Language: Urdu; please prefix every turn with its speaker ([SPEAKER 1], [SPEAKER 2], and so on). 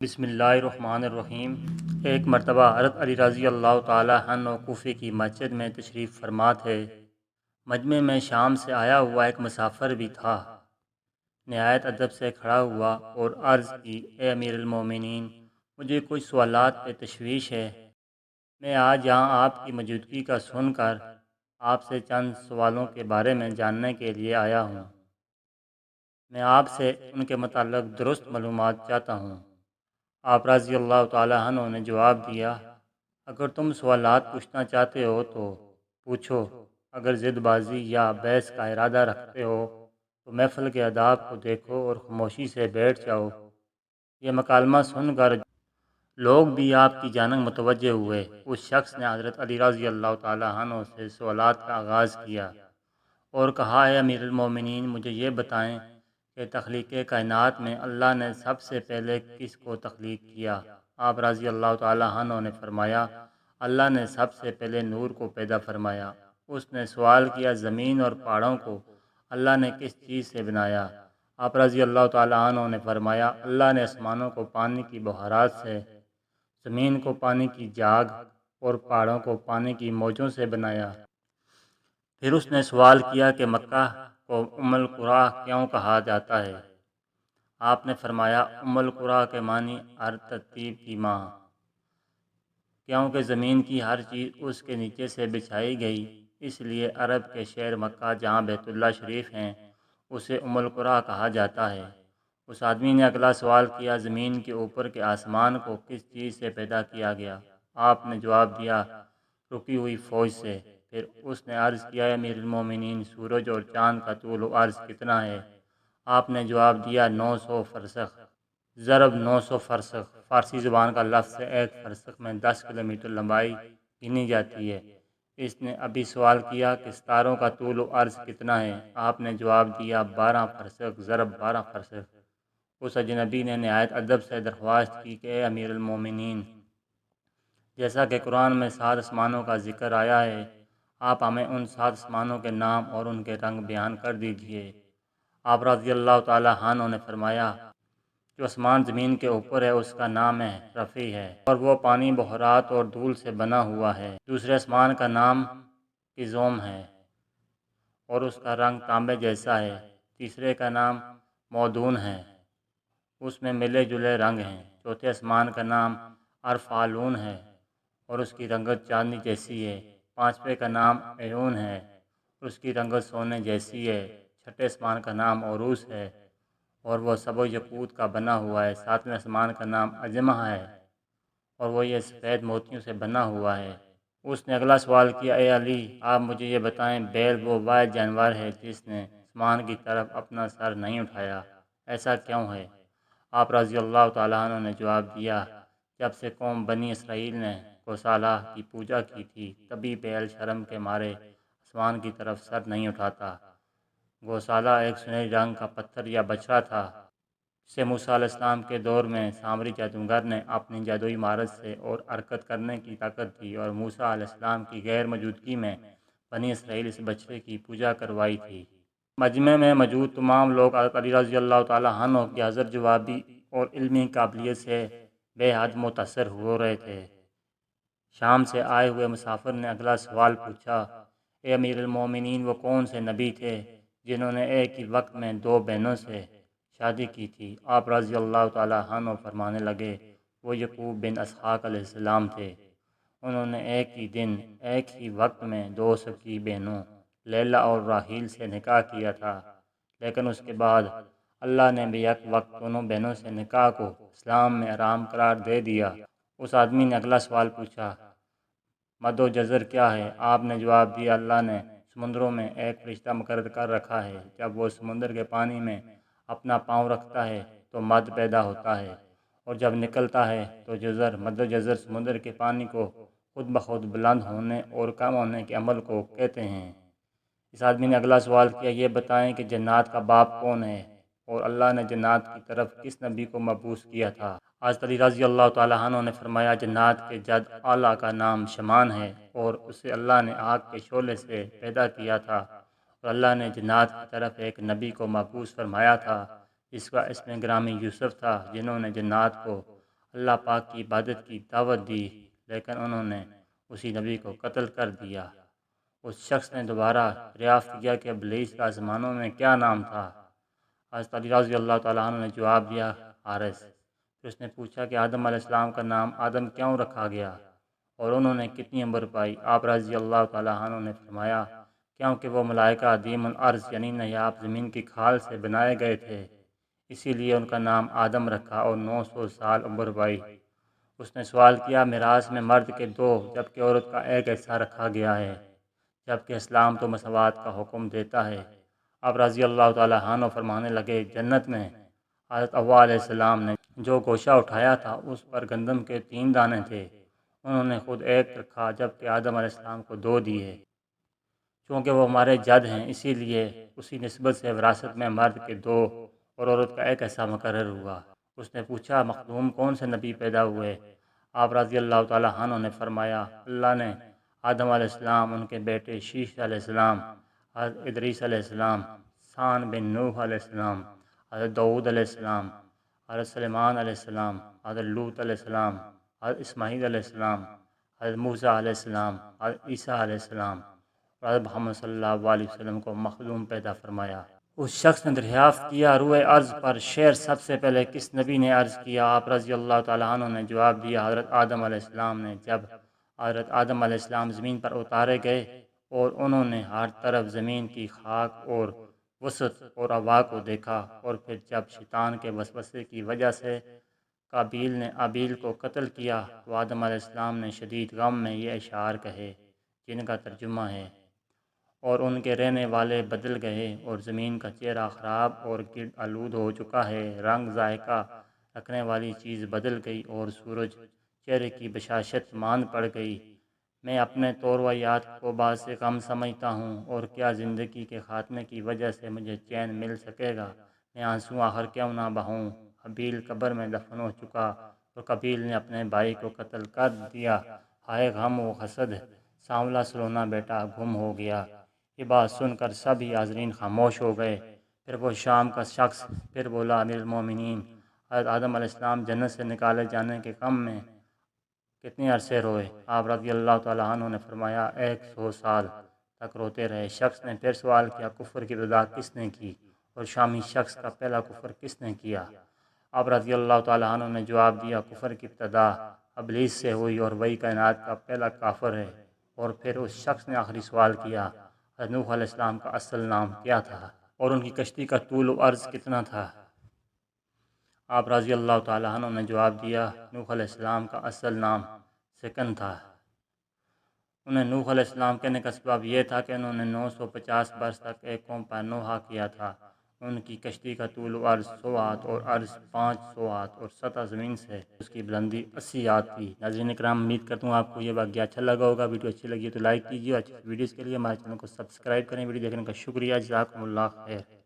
[SPEAKER 1] بسم اللہ الرحمن الرحیم۔ ایک مرتبہ حضرت علی رضی اللہ تعالی عنہ کوفے کی مسجد میں تشریف فرما تھے۔ مجمع میں شام سے آیا ہوا ایک مسافر بھی تھا۔ نہایت ادب سے کھڑا ہوا اور عرض کی، اے امیر المومنین، مجھے کچھ سوالات پہ تشویش ہے۔ میں آج یہاں آپ کی موجودگی کا سن کر آپ سے چند سوالوں کے بارے میں جاننے کے لیے آیا ہوں۔ میں آپ سے ان کے متعلق درست معلومات چاہتا ہوں۔ آپ رضی اللہ تعالیٰ عنہ نے جواب دیا، اگر تم سوالات پوچھنا چاہتے ہو تو پوچھو، اگر ضد بازی یا بحث کا ارادہ رکھتے ہو تو محفل کے آداب کو دیکھو اور خاموشی سے بیٹھ جاؤ۔ یہ مکالمہ سن کر لوگ بھی آپ کی جانب متوجہ ہوئے۔ اس شخص نے حضرت علی رضی اللہ تعالیٰ عنہ سے سوالات کا آغاز کیا اور کہا، اے امیر المومنین، مجھے یہ بتائیں کہ تخلیق کائنات میں اللہ نے سب سے پہلے کس کو تخلیق کیا؟ آپ رضی اللہ تعالیٰ عنہ نے فرمایا، اللہ نے سب سے پہلے نور کو پیدا فرمایا۔ اس نے سوال کیا، زمین اور پہاڑوں کو اللہ نے کس چیز سے بنایا؟ آپ رضی اللہ تعالیٰ عنہ نے فرمایا، اللہ نے آسمانوں کو پانی کی بہارات سے، زمین کو پانی کی جاگ اور پہاڑوں کو پانی کی موجوں سے بنایا۔ پھر اس نے سوال کیا کہ مکہ کو ام القریٰ کیوں کہا جاتا ہے؟ آپ نے فرمایا، ام القریٰ کے معنی ہر ترتیب کی ماں، کیونکہ زمین کی ہر چیز اس کے نیچے سے بچھائی گئی، اس لیے عرب کے شہر مکہ جہاں بیت اللہ شریف ہیں اسے ام القریٰ کہا جاتا ہے۔ اس آدمی نے اگلا سوال کیا، زمین کے اوپر کے آسمان کو کس چیز سے پیدا کیا گیا؟ آپ نے جواب دیا، رکی ہوئی فوج سے۔ پھر اس نے عرض کیا، اے امیر المومنین، سورج اور چاند کا طول و عرض کتنا ہے؟ آپ نے جواب دیا، 900 فرسخ ضرب 900 فرسخ فارسی زبان کا لفظ ہے، ایک فرسخ میں 10 کلومیٹر لمبائی گنی جاتی ہے۔ اس نے ابھی سوال کیا کہ ستاروں کا طول و عرض کتنا ہے؟ آپ نے جواب دیا، 12 فرسخ ضرب 12 فرسخ۔ اس اجنبی نے نہایت ادب سے درخواست کی کہ اے امیر المومنین، جیسا کہ قرآن میں 7 آسمانوں کا ذکر آیا ہے، آپ ہمیں ان 7 آسمانوں کے نام اور ان کے رنگ بیان کر دیجئے۔ آپ رضی اللہ تعالیٰ عنہ نے فرمایا، جو آسمان زمین کے اوپر ہے اس کا نام ہے رفیع ہے، اور وہ پانی، بخارات اور دھول سے بنا ہوا ہے۔ دوسرے آسمان کا نام قزوم ہے اور اس کا رنگ تانبے جیسا ہے۔ تیسرے کا نام مودون ہے، اس میں ملے جلے رنگ ہیں۔ چوتھے آسمان کا نام ارفالون ہے اور اس کی رنگت چاندنی جیسی ہے۔ پانچویں کا نام ایون ہے، اس کی رنگت سونے جیسی ہے۔ چھٹے آسمان کا نام عروس ہے اور وہ سب و یقوت کا بنا ہوا ہے۔ ساتویں آسمان کا نام اجمہ ہے اور وہ یہ سفید موتیوں سے بنا ہوا ہے۔ اس نے اگلا سوال کیا، اے علی، آپ مجھے یہ بتائیں، بیل وہ واحد جانور ہے جس نے آسمان کی طرف اپنا سر نہیں اٹھایا، ایسا کیوں ہے؟ آپ رضی اللہ تعالیٰ عنہ نے جواب دیا، جب سے قوم بنی اسرائیل نے گوسالہ کی پوجا کی تھی، تبھی بیل شرم کے مارے آسمان کی طرف سر نہیں اٹھاتا۔ گوسالہ ایک سنہری رنگ کا پتھر یا بچھڑا تھا جسے موسیٰ علیہ السلام کے دور میں سامری جادوگر نے اپنی جادوئی مہارت سے اور حرکت کرنے کی طاقت دی اور موسیٰ علیہ السلام کی غیر موجودگی میں بنی اسرائیل اس بچھڑے کی پوجا کروائی تھی۔ مجمع میں موجود تمام لوگ حضرت علی رضی اللہ تعالیٰ عنہ کی حاضر جوابی اور علمی قابلیت سے بے حد متاثر ہو رہے تھے۔ شام سے آئے ہوئے مسافر نے اگلا سوال پوچھا، اے امیر المومنین، وہ کون سے نبی تھے جنہوں نے ایک ہی وقت میں 2 بہنوں سے شادی کی تھی؟ آپ رضی اللہ تعالیٰ عنہ فرمانے لگے، وہ یعقوب بن اسحاق علیہ السلام تھے۔ انہوں نے ایک ہی دن، ایک ہی وقت میں 2 سکی بہنوں لیلا اور راحیل سے نکاح کیا تھا، لیکن اس کے بعد اللہ نے بھی یک وقت دونوں بہنوں سے نکاح کو اسلام میں حرام قرار دے دیا۔ اس آدمی نے اگلا سوال پوچھا، مد و جزر کیا ہے؟ آپ نے جواب دیا، اللہ نے سمندروں میں ایک فرشتہ مقرر کر رکھا ہے، جب وہ سمندر کے پانی میں اپنا پاؤں رکھتا ہے تو مد پیدا ہوتا ہے، اور جب نکلتا ہے تو جزر، مد و جزر سمندر کے پانی کو خود بخود بلند ہونے اور کم ہونے کے عمل کو کہتے ہیں۔ اس آدمی نے اگلا سوال کیا، یہ بتائیں کہ جنات کا باپ کون ہے اور اللہ نے جنات کی طرف کس نبی کو مبعوث کیا تھا؟ حضرت علی رضی اللہ تعالیٰ عنہ نے فرمایا، جنات کے جد اعلیٰ کا نام شمان ہے اور اسے اللہ نے آگ کے شعلے سے پیدا کیا تھا، اور اللہ نے جنات کی طرف ایک نبی کو مبعوث فرمایا تھا جس کا اسم گرامی یوسف تھا، جنہوں نے جنات کو اللہ پاک کی عبادت کی دعوت دی، لیکن انہوں نے اسی نبی کو قتل کر دیا۔ اس شخص نے دوبارہ دریافت کیا کہ ابلیس کا آسمانوں میں کیا نام تھا؟ حضرت علی رضی اللہ تعالیٰ عنہ نے جواب دیا، حارث۔ پھر اس نے پوچھا کہ آدم علیہ السلام کا نام آدم کیوں رکھا گیا اور انہوں نے کتنی عمر پائی؟ آپ رضی اللہ تعالیٰ عنہ نے فرمایا، کیونکہ وہ ملائکہ عدیم الارض یعنی نایاب زمین کی کھال سے بنائے گئے تھے، اسی لیے ان کا نام آدم رکھا اور 900 سال عمر پائی۔ اس نے سوال کیا، میراث میں مرد کے 2 جبکہ عورت کا 1 حصہ رکھا گیا ہے، جبکہ اسلام تو مساوات کا حکم دیتا ہے۔ اب رضی اللہ تعالیٰ عنہ فرمانے لگے، جنت میں حضرت حوا علیہ السلام نے جو گوشہ اٹھایا تھا اس پر گندم کے 3 دانے تھے، انہوں نے خود 1 رکھا جبکہ آدم علیہ السلام کو 2 دیے۔ چونکہ وہ ہمارے جد ہیں اسی لیے اسی نسبت سے وراثت میں مرد کے 2 اور عورت کا 1 حصہ مقرر ہوا۔ اس نے پوچھا، مخدوم کون سے نبی پیدا ہوئے؟ آپ رضی اللہ تعالیٰ عنہ نے فرمایا، اللہ نے آدم علیہ السلام، ان کے بیٹے شیش علیہ السلام، حضرت ادریس علیہ السلام، سان بن نوح علیہ السلام، حضرت داؤد علیہ السلام، حضرت سلیمان علیہ السلام، حضرت لوط علیہ السلام، حضرت اسماعیل علیہ السلام، حضرت موسیٰ علیہ السلام، حضرت عیسیٰ علیہ السلام اور حضرت محمد صلی اللہ علیہ وسلم کو مخدوم پیدا فرمایا۔ اس شخص نے دریافت کیا، روئے ارض پر شعر سب سے پہلے کس نبی نے عرض کیا؟ آپ رضی اللہ تعالیٰ عنہ نے جواب دیا، حضرت آدم علیہ السلام نے۔ جب حضرت آدم علیہ السلام زمین پر اتارے گئے اور انہوں نے ہر طرف زمین کی خاک اور وسط اور ہوا کو دیکھا، اور پھر جب شیطان کے وسوسے کی وجہ سے قابیل نے ابیل کو قتل کیا تو آدم علیہ السلام نے شدید غم میں یہ اشعار کہے، جن کا ترجمہ ہے، اور ان کے رہنے والے بدل گئے اور زمین کا چہرہ خراب اور گرد آلود ہو چکا ہے، رنگ ذائقہ رکھنے والی چیز بدل گئی اور سورج چہرے کی بشاشت ماند پڑ گئی۔ میں اپنے طورویات کو باعث غم سمجھتا ہوں، اور کیا زندگی کے خاتمے کی وجہ سے مجھے چین مل سکے گا؟ میں آنسو آخر کیوں نہ بہوں؟ حابیل قبر میں دفن ہو چکا اور قابیل نے اپنے بھائی کو قتل کر دیا، ہائے غم و حسد، سانولا سلونا بیٹا گم ہو گیا۔ یہ بات سن کر سبھی حاضرین خاموش ہو گئے۔ پھر وہ شام کا شخص پھر بولا، امیر المومنین، حضرت آدم علیہ السلام جنت سے نکالے جانے کے غم میں کتنے عرصے روئے؟ آپ رضی اللہ تعالیٰ عنہ نے فرمایا، 100 سال تک روتے رہے۔ شخص نے پھر سوال کیا، کفر کی ابتدا کس نے کی اور شامی شخص کا پہلا کفر کس نے کیا؟ آپ رضی اللہ تعالیٰ عنہ نے جواب دیا، کفر کی ابتدا ابلیس سے ہوئی اور وہی کائنات کا پہلا کافر ہے۔ اور پھر اس شخص نے آخری سوال کیا، حضرت نوح علیہ السلام کا اصل نام کیا تھا اور ان کی کشتی کا طول و عرض کتنا تھا؟ آپ رضی اللہ تعالیٰ عنہ نے جواب دیا، نوح علیہ السلام کا اصل نام سکن تھا۔ انہیں نوح علیہ السلام کہنے کا سبب یہ تھا کہ انہوں نے 950 برس تک ایک قوم پر نوحہ کیا تھا۔ ان کی کشتی کا طول و عرض 100 ہاتھ اور عرض 500 ہاتھ اور سطح زمین سے اس کی بلندی 80 ہاتھ تھی۔ ناظرین کرام، امید کرتا ہوں آپ کو یہ واقعہ اچھا لگا ہوگا۔ ویڈیو اچھی لگی ہے تو لائک کیجیے، اچھی ویڈیوز کے لیے ہمارے چینل کو سبسکرائب کریں۔ ویڈیو دیکھنے کا شکریہ، جزاکم اللہ خیر۔